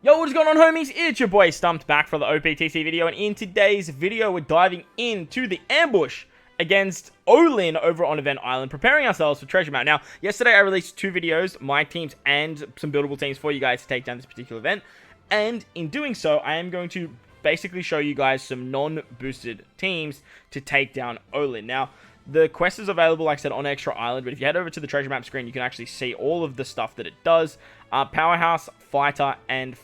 Yo, what's going on, homies? It's your boy Stumped back for the OPTC video, and in today's video, we're diving into the ambush against OLIN over on Event Island, preparing ourselves for Treasure Map. Now, yesterday I released two videos, my teams and some buildable teams for you guys to take down this particular event, and in doing so, I am going to basically show you guys some non-boosted teams to take down OLIN. Now, the quest is available, like I said, on Extra Island, but if you head over to the treasure map screen, you can actually see all of the stuff that it does. Powerhouse, Fighter, and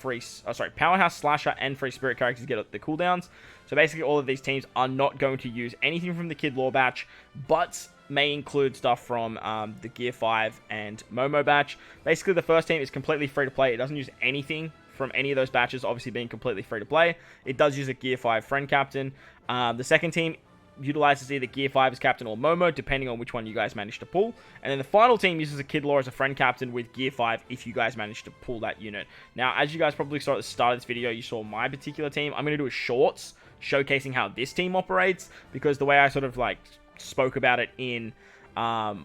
Powerhouse, Slasher, and Free Spirit characters get the cooldowns. So basically, all of these teams are not going to use anything from the Kid Lore batch, but may include stuff from the Gear 5 and Momo batch. Basically, the first team is completely free to play. It doesn't use anything from any of those batches, obviously being completely free to play. It does use a Gear 5 friend captain. The second team utilizes either Gear 5 as captain or Momo, depending on which one you guys manage to pull. And then the final team uses a Kid Lore as a friend captain with Gear 5 if you guys manage to pull that unit. Now, as you guys probably saw at the start of this video, you saw my particular team. I'm going to do a shorts showcasing how this team operates, because the way I sort of like spoke about it in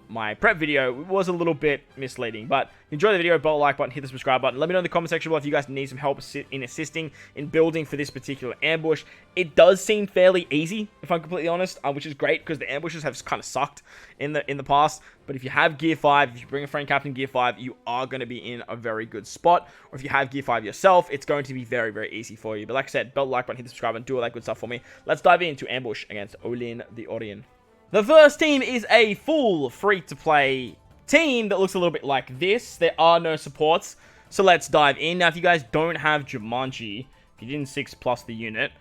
my prep video was a little bit misleading. But enjoy the video, bolt like button, hit the subscribe button. Let me know in the comment section below if you guys need some help in assisting in building for this particular ambush. It does seem fairly easy, if I'm completely honest, which is great because the ambushes have kind of sucked in the past. But if you have Gear 5, if you bring a friend captain Gear 5, you are going to be in a very good spot. Or if you have Gear 5 yourself, it's going to be very, very easy for you. But like I said, belt like button, hit the subscribe button, do all that good stuff for me. Let's dive into ambush against OLIN the Orion. The first team is a full free-to-play team that looks a little bit like this. There are no supports, so let's dive in. Now, if you guys don't have Jumanji, if you didn't 6+ the unit,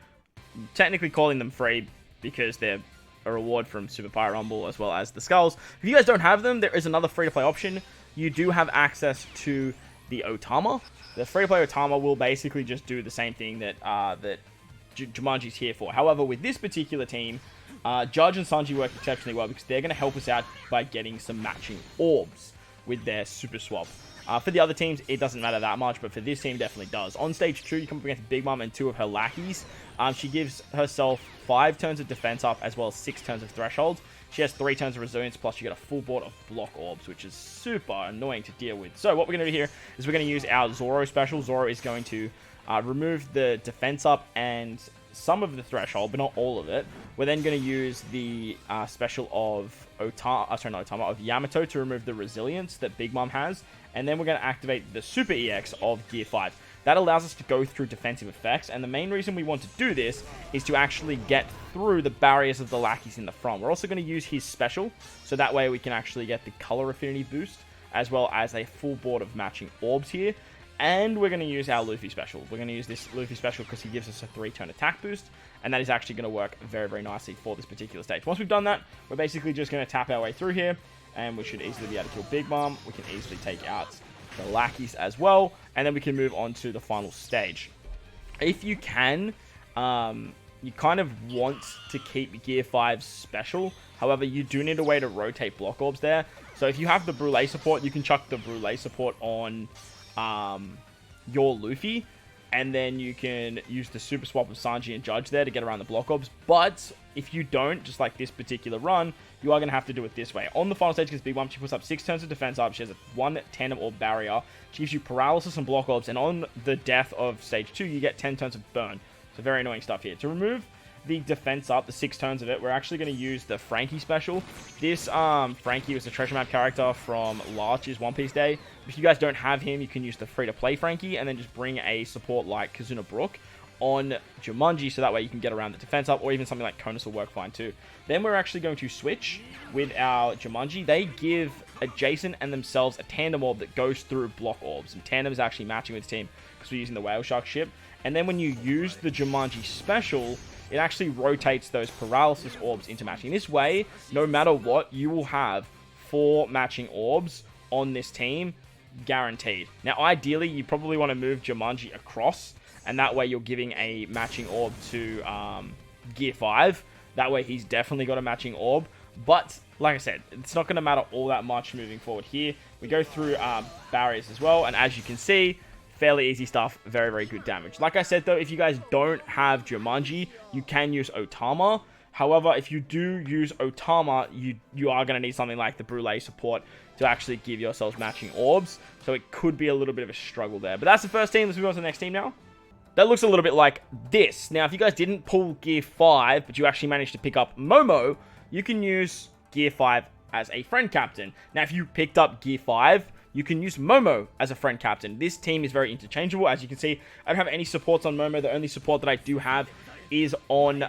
I'm technically calling them free because they're a reward from Super Pirate Rumble as well as the Skulls. If you guys don't have them, there is another free-to-play option. You do have access to the Otama. The free-to-play Otama will basically just do the same thing that Jumanji's here for. However, with this particular team, Judge and Sanji work exceptionally well because they're going to help us out by getting some matching orbs with their super swap. For the other teams, it doesn't matter that much, but for this team, definitely does. On stage 2, you come up against Big Mom and 2 of her lackeys. She gives herself 5 turns of defense up as well as 6 turns of threshold. She has 3 turns of resilience, plus you get a full board of block orbs, which is super annoying to deal with. So what we're going to do here is we're going to use our Zoro special. Zoro is going to remove the defense up and some of the threshold, but not all of it. We're then going to use the special of of Yamato to remove the resilience that Big Mom has, and then we're going to activate the Super EX of Gear 5. That allows us to go through defensive effects, and the main reason we want to do this is to actually get through the barriers of the lackeys in the front. We're also going to use his special, so that way we can actually get the color affinity boost, as well as a full board of matching orbs here. And we're going to use our Luffy special. We're going to use this Luffy special because he gives us a 3-turn attack boost. And that is actually going to work very, very nicely for this particular stage. Once we've done that, we're basically just going to tap our way through here. And we should easily be able to kill Big Mom. We can easily take out the lackeys as well. And then we can move on to the final stage. If you can, you kind of want to keep Gear 5's special. However, you do need a way to rotate block orbs there. So if you have the Brûlé support, you can chuck the Brûlé support on your Luffy, and then you can use the super swap of Sanji and Judge there to get around the block orbs. But if you don't, just like this particular run, you are going to have to do it this way. On the final stage against Big Mom, she puts up 6 turns of defense up. She has a 1 tandem orb barrier. She gives you paralysis and block orbs, and on the death of stage 2, you get 10 turns of burn. So very annoying stuff here. To remove the defense up, the 6 turns of it, we're actually going to use the Frankie special. This Frankie was a treasure map character from last year's One Piece Day. If you guys don't have him, you can use the free-to-play Frankie and then just bring a support like Kazuna Brook on Jumanji, so that way you can get around the defense up, or even something like Konus will work fine too. Then we're actually going to switch with our Jumanji. They give adjacent and themselves a tandem orb that goes through block orbs, and tandem is actually matching with the team because we're using the Whale Shark ship. And then when you use the Jumanji special, it actually rotates those paralysis orbs into matching. This way, no matter what, you will have 4 matching orbs on this team, guaranteed. Now, ideally, you probably want to move Jumanji across, and that way you're giving a matching orb to Gear 5. That way he's definitely got a matching orb. But, like I said, it's not going to matter all that much moving forward here. We go through barriers as well, and as you can see, fairly easy stuff, very, very good damage. Like I said, though, if you guys don't have Jumanji, you can use Otama. However, if you do use Otama, you are going to need something like the Brûlé support to actually give yourselves matching orbs. So it could be a little bit of a struggle there. But that's the first team. Let's move on to the next team now. That looks a little bit like this. Now, if you guys didn't pull Gear 5, but you actually managed to pick up Momo, you can use Gear 5 as a friend captain. Now, if you picked up Gear 5, you can use Momo as a friend captain. This team is very interchangeable. As you can see, I don't have any supports on Momo. The only support that I do have is on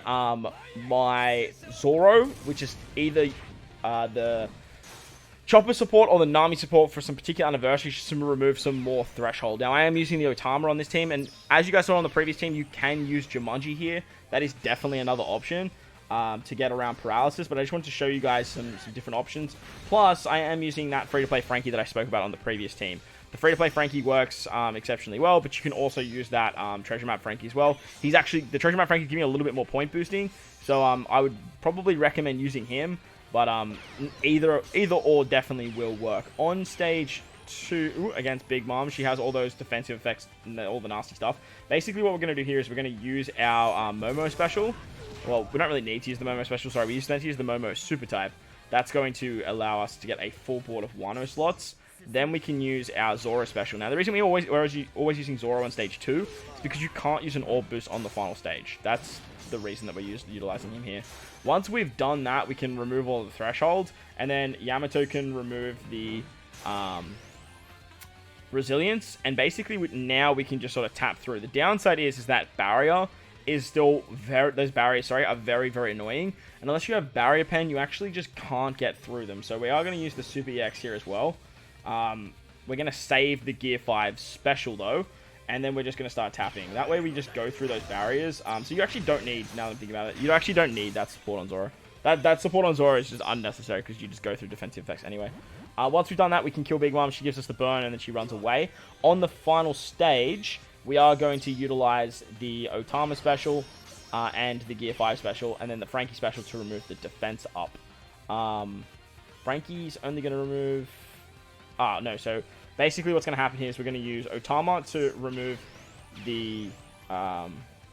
my Zoro, which is either the Chopper support or the Nami support for some particular anniversaries just to remove some more threshold. Now, I am using the Otama on this team, and as you guys saw on the previous team, you can use Jumanji here. That is definitely another option to get around paralysis, but I just wanted to show you guys some different options. Plus, I am using that free-to-play Frankie that I spoke about on the previous team. The free-to-play Frankie works exceptionally well, but you can also use that treasure map Frankie as well. He's actually, the treasure map Frankie is giving a little bit more point boosting, so I would probably recommend using him. But either or definitely will work. On stage 2 against Big Mom, she has all those defensive effects and all the nasty stuff. Basically, what we're going to do here is we're going to use our Momo special. Well, we don't really need to use the Momo special. Sorry, we used to use the Momo super type. That's going to allow us to get a full board of Wano slots. Then we can use our Zoro special. Now, the reason we're always using Zoro on stage 2 is because you can't use an orb boost on the final stage. That's the reason that we're utilizing him here. Once we've done that, we can remove all the threshold, and then Yamato can remove the resilience, and basically now we can just sort of tap through. The downside is that barrier is still those barriers, are very, very annoying, and unless you have barrier pen, you actually just can't get through them. So we are going to use the Super EX here as well. We're going to save the Gear 5 special though, and then we're just going to start tapping. That way we just go through those barriers. So you actually don't need, now that I'm thinking about it, you actually don't need that support on Zoro. That support on Zoro is just unnecessary because you just go through defensive effects anyway. Once we've done that, we can kill Big Mom. She gives us the burn, and then she runs away. On the final stage, we are going to utilize the Otama special and the Gear 5 special, and then the Frankie special to remove the defense up. Frankie's only going to remove... no, so basically what's going to happen here is we're going to use Otama to remove the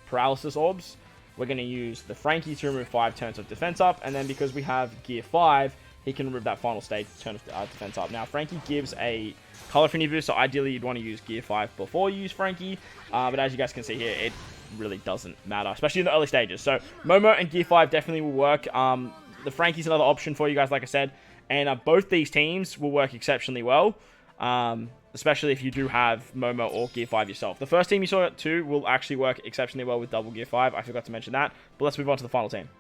paralysis orbs. We're going to use the Frankie to remove 5 turns of defense up, and then because we have Gear 5, he can remove that final stage turn of defense up. Now, Frankie gives a color affinity boost, so ideally you'd want to use Gear 5 before you use Frankie, but as you guys can see here, it really doesn't matter, especially in the early stages. So Momo and Gear 5 definitely will work. The Frankie's another option for you guys, like I said, and both these teams will work exceptionally well, especially if you do have Momo or Gear 5 yourself. The first team you saw too will actually work exceptionally well with double Gear 5. I forgot to mention that, but let's move on to the final team.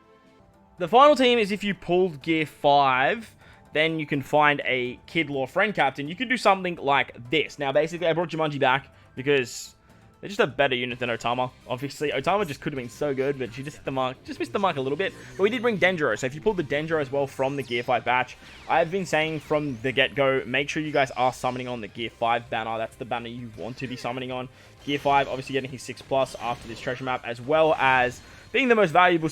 The final team is if you pulled Gear 5, then you can find a Kid Law friend captain. You can do something like this. Now, basically, I brought Jumanji back because they're just a better unit than Otama. Obviously, Otama just could have been so good, but she just hit the mark, just missed the mark a little bit. But we did bring Denjiro, so if you pulled the Denjiro as well from the Gear 5 batch, I've been saying from the get-go, make sure you guys are summoning on the Gear 5 banner. That's the banner you want to be summoning on. Gear 5, obviously getting his 6+ after this treasure map, as well as being the most valuable,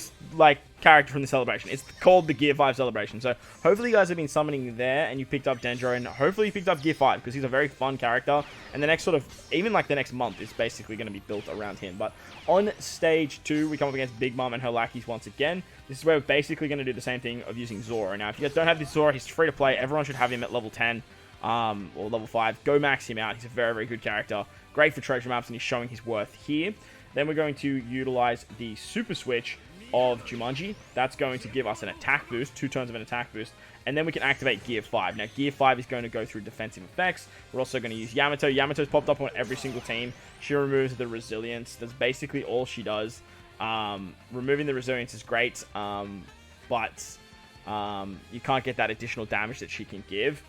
character from the celebration. It's called the Gear 5 celebration. So hopefully you guys have been summoning there and you picked up Denjiro, and hopefully you picked up Gear 5 because he's a very fun character, and the next even the next month is basically going to be built around him. But on stage 2, we come up against Big Mom and her lackeys once again. This is where we're basically going to do the same thing of using Zoro. Now, if you guys don't have this Zoro, he's free to play. Everyone should have him at level 10 or level 5. Go max him out. He's a very, very good character. Great for treasure maps, and he's showing his worth here. Then we're going to utilize the super switch of Jumanji. That's going to give us an attack boost, 2 turns of an attack boost, and then we can activate Gear 5. Now, Gear 5 is going to go through defensive effects. We're also going to use Yamato. Yamato's popped up on every single team. She removes the resilience. That's basically all she does. Removing the resilience is great, but you can't get that additional damage that she can give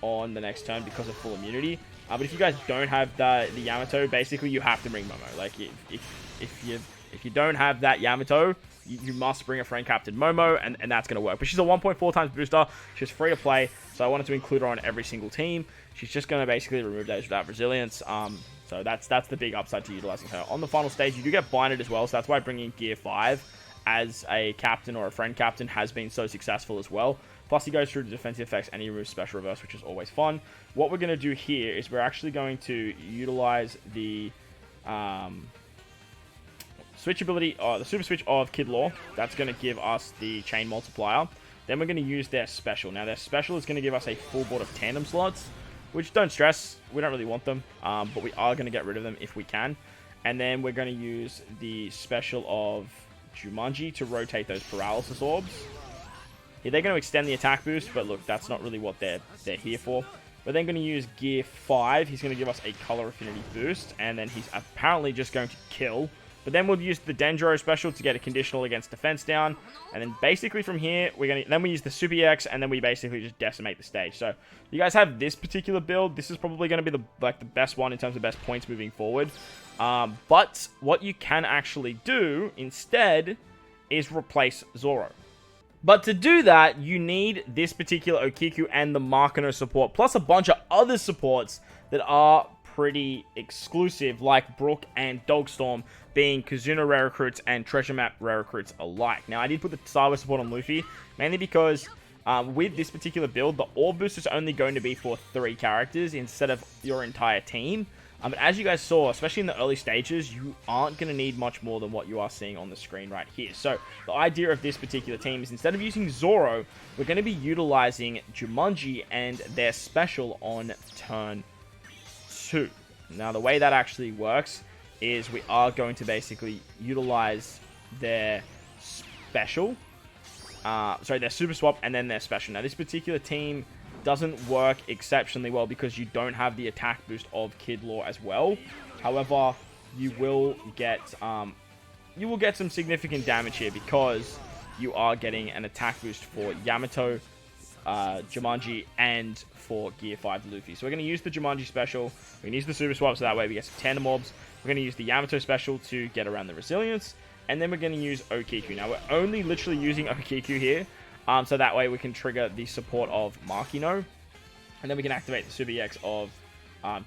on the next turn because of full immunity. But if you guys don't have the Yamato, basically you have to bring Momo. Like, if you don't have that Yamato, you must bring a friend captain Momo, and that's going to work. But she's a 1.4 times booster. She's free to play, so I wanted to include her on every single team. She's just going to basically remove those without resilience. So that's the big upside to utilizing her. On the final stage, you do get binded as well, so that's why bringing Gear 5 as a captain or a friend captain has been so successful as well. Plus, he goes through the defensive effects and he removes special reverse, which is always fun. What we're going to do here is we're actually going to utilize the switch ability, the super switch of Kid Law. That's going to give us the chain multiplier. Then we're going to use their special. Now, their special is going to give us a full board of tandem slots, which don't stress. We don't really want them, but we are going to get rid of them if we can. And then we're going to use the special of Jumanji to rotate those paralysis orbs. Yeah, they're going to extend the attack boost, but look, that's not really what they're here for. We're then going to use Gear 5. He's going to give us a color affinity boost, and then he's apparently just going to kill. But then we'll use the Dendro special to get a conditional against defense down. And then basically from here, then we use the Super EX, and then we basically just decimate the stage. So you guys have this particular build. This is probably going to be the best one in terms of best points moving forward. But what you can actually do instead is replace Zoro. But to do that, you need this particular Okiku and the Markano support, plus a bunch of other supports that are pretty exclusive, like Brook and Dogstorm being Kazuna rare recruits and Treasure Map rare recruits alike. Now, I did put the Starway support on Luffy, mainly because with this particular build, the Orb Boost is only going to be for 3 characters instead of your entire team. But as you guys saw, especially in the early stages, you aren't going to need much more than what you are seeing on the screen right here. So the idea of this particular team is instead of using Zoro, we're going to be utilizing Jumanji and their special on turn 2. Now, the way that actually works is we are going to basically utilize their special, their super swap and then their special. Now, this particular team doesn't work exceptionally well because you don't have the attack boost of Kid Law as well. However, you will get some significant damage here because you are getting an attack boost for Yamato, Jumanji, and for Gear 5 Luffy. So we're going to use the Jumanji special. We're going to use the super swap so that way we get some tandem orbs. We're going to use the Yamato special to get around the resilience. And then we're going to use Okiku. Now, we're only literally using Okiku here. So that way we can trigger the support of Makino. And then we can activate the Super EX of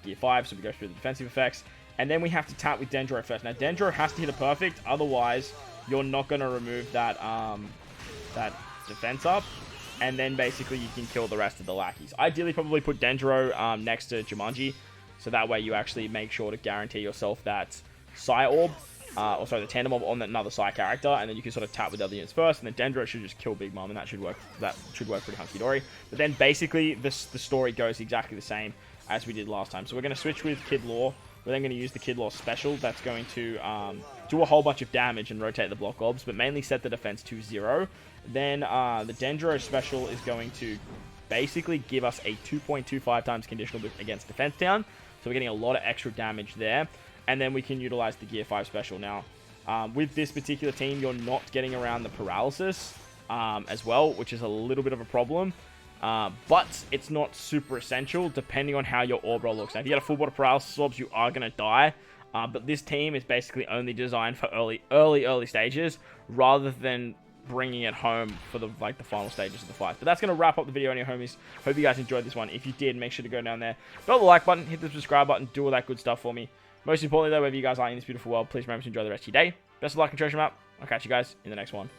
Gear 5. So we go through the defensive effects. And then we have to tap with Dendro first. Now, Dendro has to hit a perfect. Otherwise, you're not going to remove that, that defense up. And then basically you can kill the rest of the lackeys. Ideally, probably put Dendro next to Jumanji. So that way you actually make sure to guarantee yourself that Psy Orb. The tandem orb on another side character, and then you can sort of tap with the other units first, and then Dendro should just kill Big Mom, and that should work. That should work pretty hunky-dory. But then basically, the story goes exactly the same as we did last time. So we're going to switch with Kid Law. We're then going to use the Kid Law special. That's going to do a whole bunch of damage and rotate the block orbs, but mainly set the defense to 0. Then the Dendro special is going to basically give us a 2.25 times conditional boost against defense down. So we're getting a lot of extra damage there. And then we can utilize the Gear 5 special. Now, with this particular team, you're not getting around the paralysis as well, which is a little bit of a problem. But it's not super essential, depending on how your orb roll looks. Now, if you get a full board of paralysis orbs, you are going to die. But this team is basically only designed for early stages, rather than bringing it home for the final stages of the fight. But that's going to wrap up the video anyway, homies. Hope you guys enjoyed this one. If you did, make sure to go down there, hit the like button, hit the subscribe button, do all that good stuff for me. Most importantly, though, wherever you guys are in this beautiful world, please remember to enjoy the rest of your day. Best of luck and treasure map. I'll catch you guys in the next one.